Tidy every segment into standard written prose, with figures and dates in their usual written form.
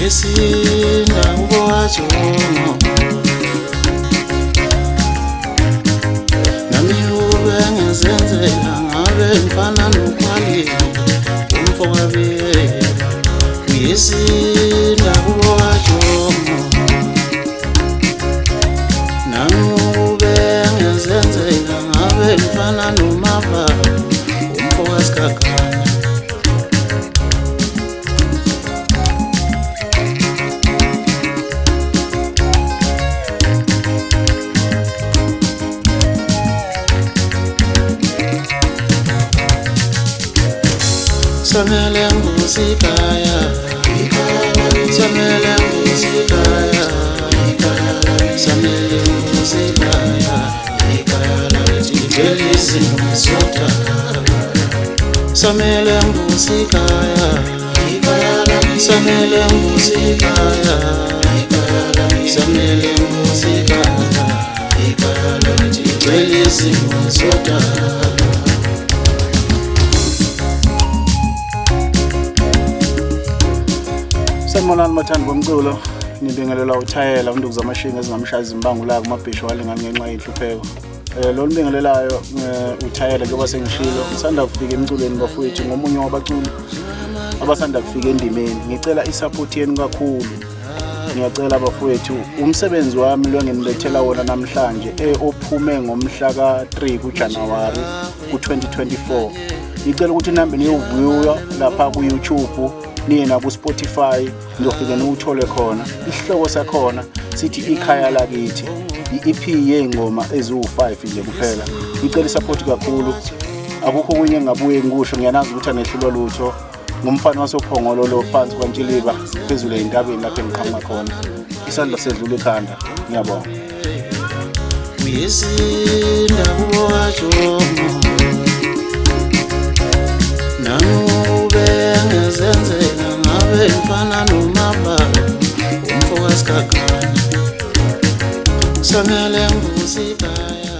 Yesinda ubowajongo nami ube ngizenzela ngabe ngifana nokwali umfo kabe yesinda ubowajongo nami ube ngizenzela ngabe ngifana nomava umfo kasikakana Samele ngusikaya, samele ngusikaya, samele ngusikaya, Jelisi ngusota. Samele ngusikaya, samele ngusikaya, samele ngusikaya, Jelisi ngusota. Sanibonani bathandi bomculo, nibingelela uthayela uNduku zamashinga ezingamshaya izimbangu la kumabhisho walingana ngenxa yenhlupheko. Lo nibingelelayo uthayela njengoba sengishilo, ngisanda kufika emculweni bafowethu ngomunye wabaculi abasanda kufika endimeni. Ngicela isupport yenu kakhulu. Ngiyacela bafowethu umsebenzi wami lo nginilethela wona namhlanje ophume ngomhla ka3 kuJanuwari ku2024. Ngicela ukuthi nihambe niyovuya lapha ku YouTube niye na ku Spotify ngiyofika niwuthole khona. Isihloko sakhona sithi ikhaya lakithi, iEP yengoma eziwu5 nje kuphela. Ngicela support kakhulu. Akukho kunye ngabuye ngikusho, ngiyanazi ukuthi anehlulwa lutho. Ngumfana wasophongolo lo phansi kwaNtshiliba phezulu entabeni lapha engiqhamuka khona. Isandla sedlula ekhanda. Ngiyabonga. Yesinda ubowajongo nami ngizenzela ngabe ngifana nomava umfo kasikakana samele ngusikaya.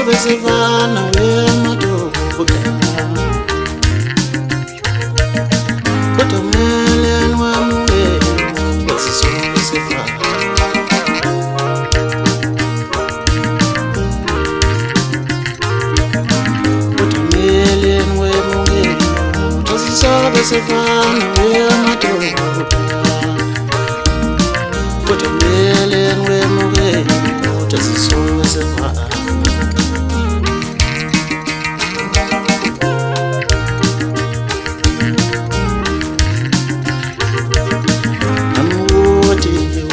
Besevana wemadobuda Kotomele nwamuwe Basiso besevana Kotomele nwamuwe Basiso besevana wemadobuda Kotomele nwamuwe Basiso besevana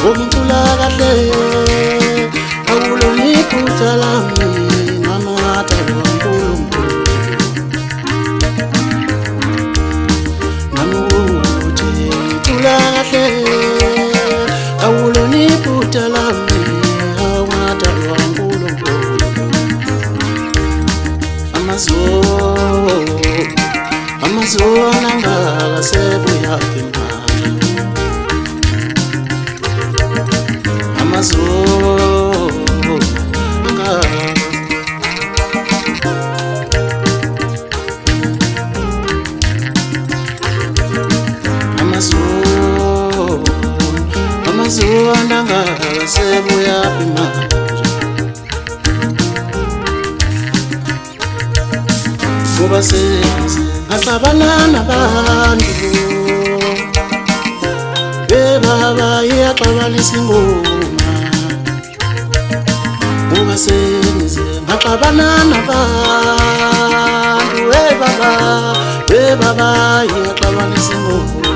Umtula kahle awuloni kutalami namata wankulunkulu namuthi umtula kahle awuloni kutalami namata wankulunkulu amazo nangaka sebuya Amazuanda sebuya bimanje kuba senze ngaxabana nabantu bebaba iyaxabanisa ingoma kuba senze ngaxabana nabantu bebaba iyaxabanisa ingoma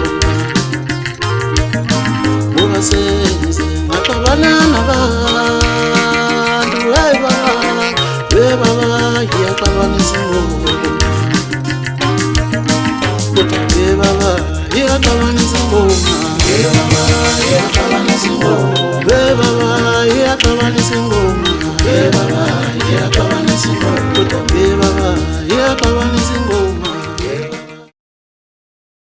kuba senze ngaxabana nabantu iyaxabanisa ingoma kodwa baba iyaxabanisa ingoma baba iyaxabanisa ingoma